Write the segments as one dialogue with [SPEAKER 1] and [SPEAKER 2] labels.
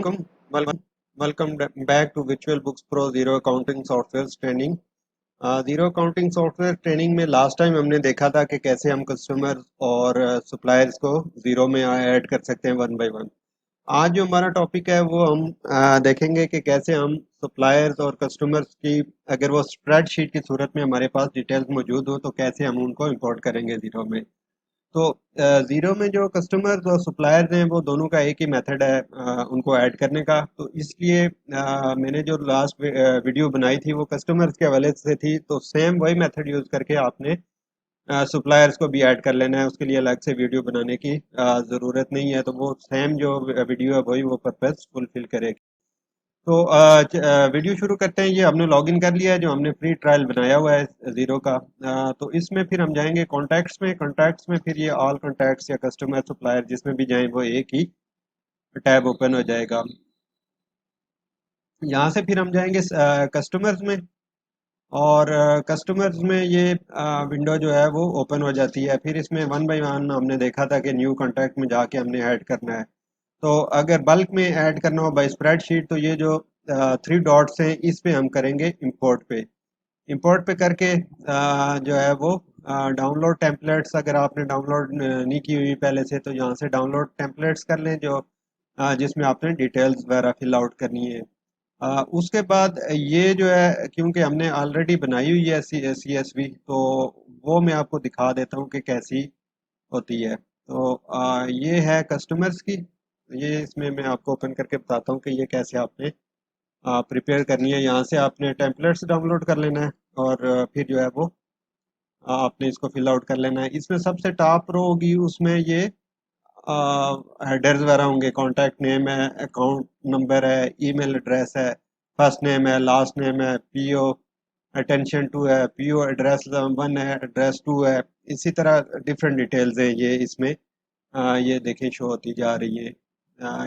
[SPEAKER 1] welcome, welcome, welcome back to Virtual Books Pro Zero Accounting Software Training। Zero accounting software training में last time हमने देखा था कि कैसे हम कस्टमर और सप्लायर्स को जीरो में ऐड कर सकते हैं वन बाय वन। आज जो हमारा टॉपिक है वो हम देखेंगे कि कैसे हम सप्लायर्स और कस्टमर्स की अगर वो स्प्रेडशीट की सूरत में हमारे पास डिटेल्स मौजूद हो तो कैसे हम उनको इंपोर्ट करेंगे जीरो में। तो जीरो में जो कस्टमर्स और सप्लायर्स हैं वो दोनों का एक ही मेथड है उनको ऐड करने का। तो इसलिए मैंने जो लास्ट वीडियो बनाई थी वो कस्टमर्स के हवाले से थी, तो सेम वही मेथड यूज करके आपने सप्लायर्स को भी ऐड कर लेना है। उसके लिए अलग से वीडियो बनाने की ज़रूरत नहीं है, तो वो सेम जो वीडियो है वही वो पर्पस फुलफिल करेगी। तो वीडियो शुरू करते हैं। ये हमने लॉगिन कर लिया है, जो हमने फ्री ट्रायल बनाया हुआ है जीरो का। तो इसमें फिर हम जाएंगे कॉन्टैक्ट्स में फिर ये ऑल कॉन्टैक्ट्स या कस्टमर सप्लायर जिसमें भी जाएं वो एक ही टैब ओपन हो जाएगा। यहाँ से फिर हम जाएंगे कस्टमर्स में, और कस्टमर्स में ये विंडो जो है वो ओपन हो जाती है। फिर इसमें वन बाय वन हमने देखा था कि न्यू कॉन्टैक्ट में जाके हमने ऐड करना है। तो अगर बल्क में ऐड करना हो बाय स्प्रेडशीट तो ये जो थ्री डॉट्स हैं इस पे हम करेंगे इंपोर्ट पे करके जो है वो डाउनलोड टेम्पलेट्स, अगर आपने डाउनलोड नहीं की हुई पहले से तो यहाँ से डाउनलोड टेम्पलेट्स कर लें जो जिसमें आपने डिटेल्स वगैरह फिल आउट करनी है। उसके बाद ये जो है क्योंकि हमने ऑलरेडी बनाई हुई है CSV, तो वो मैं आपको दिखा देता हूँ कि कैसी होती है। तो ये है कस्टमर्स की, ये इसमें मैं आपको ओपन करके बताता हूँ कि ये कैसे आपने प्रिपेयर करनी है। यहाँ से आपने टेम्पलेट्स डाउनलोड कर लेना है और फिर जो है वो आपने इसको फिल आउट कर लेना है। इसमें सबसे टॉप रो होगी, उसमें ये हेडर्स वगैरह होंगे, कॉन्टैक्ट नेम है, अकाउंट नंबर है, ईमेल एड्रेस है, फर्स्ट नेम है, लास्ट नेम है, पीओ अटेंशन टू है, पीओ एड्रेस 1 है, एड्रेस 2 है। इसी तरह डिफरेंट डिटेल्स हैं ये इसमें ये देखें शो होती जा रही है।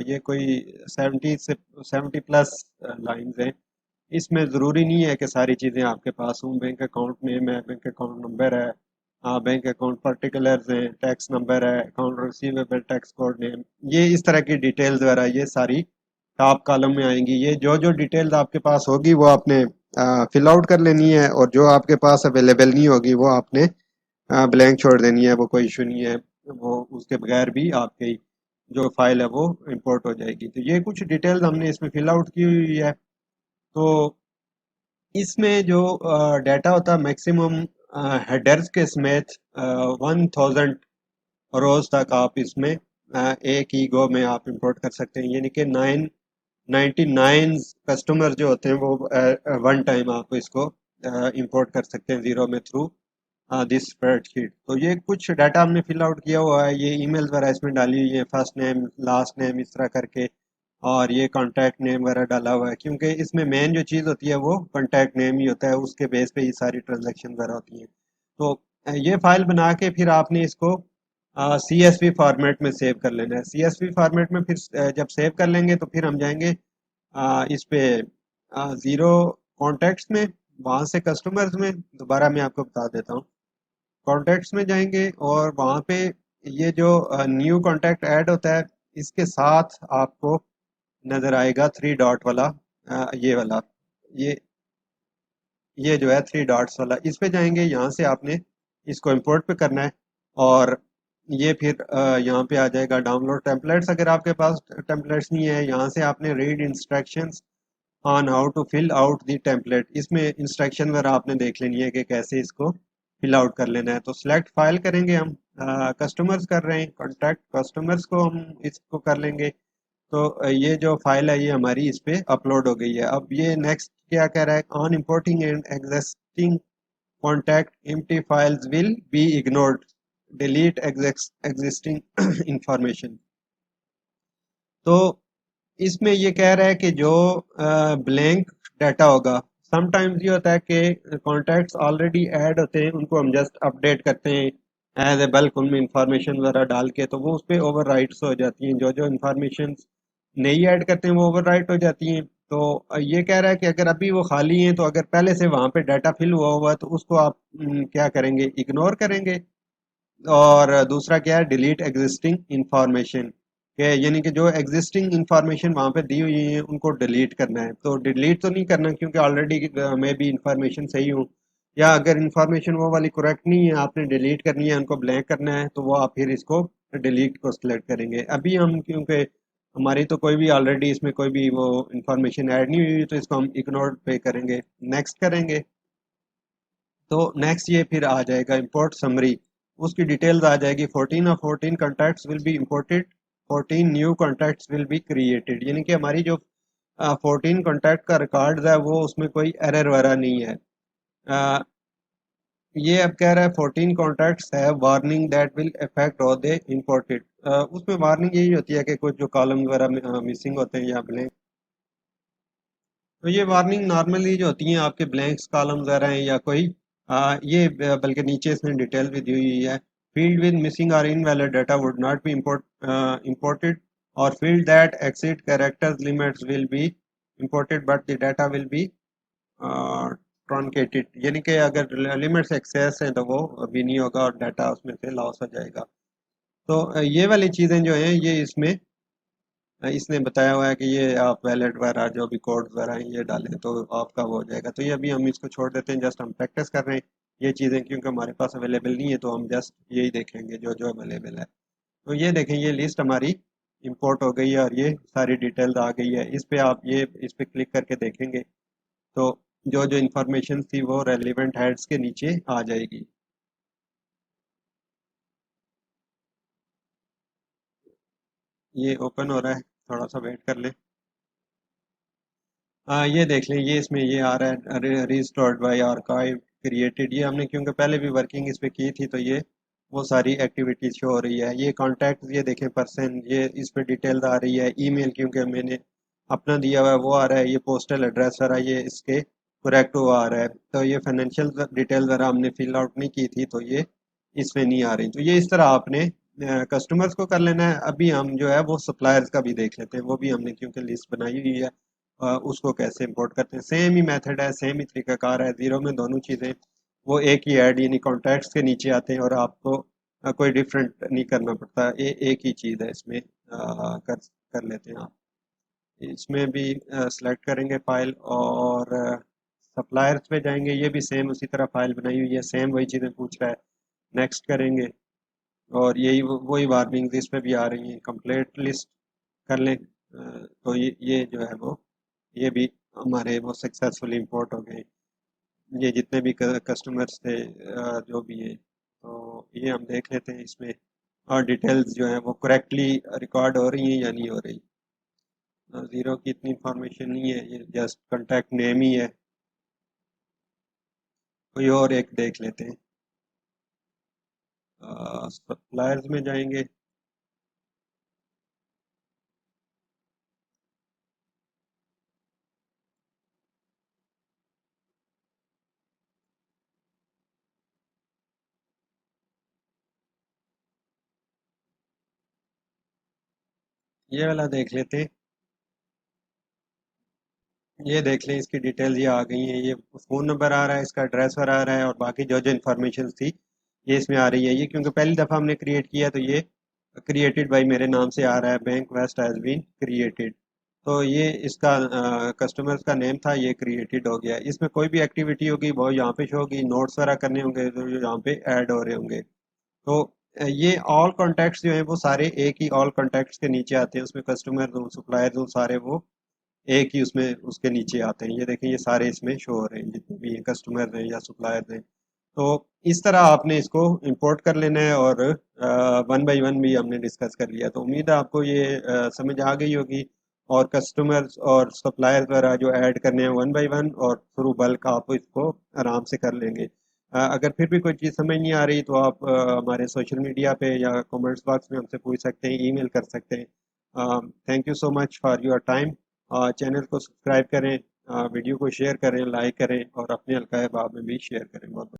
[SPEAKER 1] ये कोई 70 प्लस लाइंस हैं। इसमें ज़रूरी नहीं है कि सारी चीज़ें आपके पास हों। बैंक अकाउंट नेम है, बैंक अकाउंट नंबर है, बैंक अकाउंट पर्टिकुलर्स हैं, टैक्स नंबर है, account receivable tax code name, ये इस तरह की डिटेल्स वगैरह ये सारी टॉप कॉलम में आएंगी। ये जो जो डिटेल्स आपके पास होगी वो आपने फिल आउट कर लेनी है, और जो आपके पास अवेलेबल नहीं होगी वो आपने ब्लैंक छोड़ देनी है। वो कोई इशू नहीं है, वो उसके बगैर भी आपकी जो फाइल है वो इंपोर्ट हो जाएगी। तो ये कुछ डिटेल्स हमने इसमें फिल आउट की हुई है। तो इसमें जो डाटा होता है मैक्सिमम हेडर्स के समेत 1000 रोज तक आप इसमें एक ही गो में आप इंपोर्ट कर सकते हैं। यानी कि 999 कस्टमर जो होते हैं वो वन टाइम आप इसको इंपोर्ट कर सकते हैं जीरो में थ्रू दिस स्प्रेडशीट। तो ये कुछ डाटा हमने फिल आउट किया हुआ है। ये ईमेल्स वगैरह इसमें डाली हुई है, फर्स्ट नेम लास्ट नेम इस तरह करके, और ये कॉन्टैक्ट नेम वगैरह डाला हुआ है क्योंकि इसमें मेन जो चीज़ होती है वो कॉन्टैक्ट नेम ही होता है, उसके बेस पे ही सारी ट्रांजैक्शन वगैरह होती हैं। तो ये फाइल बना के फिर आपने इसको CSV फॉर्मेट में सेव कर लेना है। CSV फॉर्मेट में फिर जब सेव कर लेंगे तो फिर हम जाएंगे इस पे ज़ीरो कॉन्टैक्ट्स में, वहाँ से कस्टमर्स में दोबारा मैं आपको बता देता हूँ। कॉन्टैक्ट्स में जाएंगे और वहाँ पे ये जो न्यू कॉन्टैक्ट ऐड होता है इसके साथ आपको नज़र आएगा थ्री डॉट वाला, ये वाला, ये ये जो है थ्री डॉट्स वाला, इस पे जाएंगे। यहाँ से आपने इसको इंपोर्ट पे करना है, और ये फिर यहाँ पे आ जाएगा डाउनलोड टेम्पलेट्स। अगर आपके पास टेम्पलेट्स नहीं है, यहाँ से आपने read instructions on how to fill out the template, इसमें इंस्ट्रक्शन वगैरह आपने देख लेनी है कि कैसे इसको फिल आउट कर लेना है। तो सिलेक्ट फाइल करेंगे हम, कस्टमर्स कर रहे हैं, कॉन्टैक्ट कस्टमर्स को हम इसको कर लेंगे। तो ये जो फाइल है ये हमारी इस पे अपलोड हो गई है। अब ये नेक्स्ट क्या कह रहा है, on importing and existing contact empty files will be ignored, delete existing information. तो इसमें ये कह रहा है कि जो ब्लैंक डाटा होगा, समटाइम्स ये होता है कि कॉन्टैक्ट्स ऑलरेडी ऐड होते हैं, उनको हम जस्ट अपडेट करते हैं एज ए बल्क, उनमें इंफॉर्मेशन वगैरह डाल के, तो वो उस पर ओवर राइट्स हो जाती हैं। जो जो इंफॉर्मेशन नहीं ऐड करते हैं वो ओवर राइट हो जाती हैं। तो ये कह रहा है कि अगर अभी वो खाली हैं तो अगर पहले से वहाँ पे डाटा फिल हुआ हुआ है तो उसको आप क्या करेंगे, इग्नोर करेंगे। और दूसरा क्या है, डिलीट एग्जिस्टिंग इंफॉर्मेशन, कि यानी कि जो एग्जिस्टिंग इंफॉर्मेशन वहाँ पे दी हुई है उनको डिलीट करना है। तो डिलीट तो नहीं करना क्योंकि ऑलरेडी मैं भी इंफॉर्मेशन सही हूँ, या अगर इंफॉर्मेशन वो वाली करेक्ट नहीं है आपने डिलीट करनी है, उनको ब्लैंक करना है, तो वो आप फिर इसको डिलीट को सिलेक्ट करेंगे। अभी हम क्योंकि हमारी तो कोई भी ऑलरेडी इसमें कोई भी वो इंफॉर्मेशन ऐड नहीं हुई तो इसको हम इग्नोर पे करेंगे, नेक्स्ट करेंगे। तो नेक्स्ट ये फिर आ जाएगा इंपोर्ट समरी, उसकी डिटेल्स आ जाएगी। 14 और 14 contacts will be imported, 14 new contacts will be created, यानी कि हमारी जो 14 कॉन्टैक्ट का रिकॉर्ड है वो उसमें कोई एरर वगैरह नहीं है। अ, ये अब कह रहा है 14 कॉन्टैक्ट्स है warning that will affect all the imported. उसमें वार्निंग यही होती है कि कुछ जो कॉलम वगैरह मिसिंग होते हैं या ब्लैंक। तो ये वार्निंग नॉर्मली जो होती हैं आपके ब्लैंक्स कॉलम वगैरह हैं या कोई बल्कि नीचे इसमें डिटेल भी दी हुई है। फील्ड विद मिसिंग और invalid data would not be imported, और field that exceed characters limits will be imported but the data will be truncated, यानी कि अगर लिमिट्स एक्सेस हैं तो वो भी नहीं होगा और डाटा उसमें से लॉस हो जाएगा। तो ये वाली चीज़ें जो हैं ये इसमें इसने बताया हुआ है कि ये आप वैलेट वगैरह जो भी कोड वगैरह हैं ये डालें तो आपका वो हो जाएगा। तो ये अभी हम इसको छोड़ देते हैं, जस्ट हम प्रैक्टिस कर रहे हैं ये चीज़ें, क्योंकि हमारे पास अवेलेबल नहीं है तो हम जस्ट यही देखेंगे जो जो अवेलेबल है। तो ये देखें ये लिस्ट हमारी इंपोर्ट हो गई है और ये सारी डिटेल्स आ गई है। इस पे आप ये इस पे क्लिक करके देखेंगे तो जो जो इंफॉर्मेशन थी वो रेलिवेंट हेड्स के नीचे आ जाएगी। ये ओपन हो रहा है, थोड़ा सा वेट कर लें। ये देख लें, ये इसमें ये आ रहा है रिस्टोर्ड बाय आर्काइव क्रिएटेड, ये हमने क्योंकि पहले भी वर्किंग इस पे की थी तो ये वो सारी एक्टिविटीज शो हो रही है। ये कॉन्टैक्ट ये देखें पर्सन, ये इस पे डिटेल्स आ रही है। ईमेल क्योंकि मैंने अपना दिया हुआ है वो आ रहा है। ये पोस्टल एड्रेस आ रहा है, ये इसके करेक्ट वो आ रहा है। तो ये फाइनेंशियल डिटेल्स ज़रा हमने फिल आउट नहीं की थी तो ये इसमें नहीं आ रही। तो ये इस तरह आपने कस्टमर्स को कर लेना है। अभी हम जो है वो सप्लायर्स का भी देख लेते हैं, वो भी हमने क्योंकि लिस्ट बनाई हुई है। उसको कैसे इंपोर्ट करते हैं, सेम ही मेथड है, सेम ही तरीकाकार है। जीरो में दोनों चीज़ें वो एक ही ऐड यानी कॉन्टैक्ट्स के नीचे आते हैं और आपको कोई डिफरेंट नहीं करना पड़ता, एक ही चीज़ है इसमें। कर लेते हैं आप इसमें भी सेलेक्ट करेंगे फाइल और सप्लायर्स पे जाएंगे। ये भी सेम उसी तरह फाइल बनाई हुई है, सेम वही चीज़ें पूछ रहा है। नेक्स्ट करेंगे और यही वही वार्निंग इस पे भी आ रही हैं, कंप्लीट लिस्ट कर लें। तो ये जो है वो ये भी हमारे वो सक्सेसफुली इंपोर्ट हो गए, ये जितने भी कस्टमर्स थे जो भी है। तो ये हम देख लेते हैं इसमें और डिटेल्स जो है वो करेक्टली रिकॉर्ड हो रही हैं या नहीं हो रही। ज़ीरो की इतनी इंफॉर्मेशन नहीं है, ये जस्ट कॉन्टैक्ट नेम ही है। कोई और एक देख लेते हैं, सप्लायर्स में जाएंगे। ये वाला देख लेते हैं, ये देख लें इसकी डिटेल्स ये आ गई हैं। ये फ़ोन नंबर आ रहा है, इसका एड्रेस पर आ रहा है और बाकी जो जो इन्फॉर्मेशन थी ये इसमें आ रही है। ये क्योंकि पहली दफ़ा हमने क्रिएट किया तो ये क्रिएटेड बाई मेरे नाम से आ रहा है, bank waste has been created. तो ये इसका कस्टमर्स का नेम था, ये क्रिएटेड हो गया। इसमें कोई भी एक्टिविटी होगी वो यहाँ पे शो होगी, नोट्स वगैरह करने होंगे तो जो यहाँ पे ऐड हो रहे होंगे। तो ये ऑल कॉन्टैक्ट्स जो हैं वो सारे एक ही ऑल कॉन्टैक्ट्स के नीचे आते हैं, उसमें कस्टमर हूँ सप्लायर हूँ सारे वो एक ही उसमें उसके नीचे आते हैं। ये देखें ये सारे इसमें शो हो रहे हैं जितने भी कस्टमर हैं या सप्लायर हैं। तो इस तरह आपने इसको इंपोर्ट कर लेना है और वन बाय वन भी हमने डिस्कस कर लिया। तो उम्मीद है आपको ये समझ आ गई होगी और कस्टमर्स और सप्लायर वगैरह जो ऐड करने हैं वन बाय वन और थ्रू बल्क आप इसको आराम से कर लेंगे। अगर फिर भी कोई चीज़ समझ नहीं आ रही तो आप हमारे सोशल मीडिया पे या कमेंट्स बॉक्स में हमसे पूछ सकते हैं, ईमेल कर सकते हैं। Thank you so much for your time. Channel को सब्सक्राइब करें, वीडियो को शेयर करें, लाइक करें और अपने हल्का अहबाब में भी शेयर करें। बहुत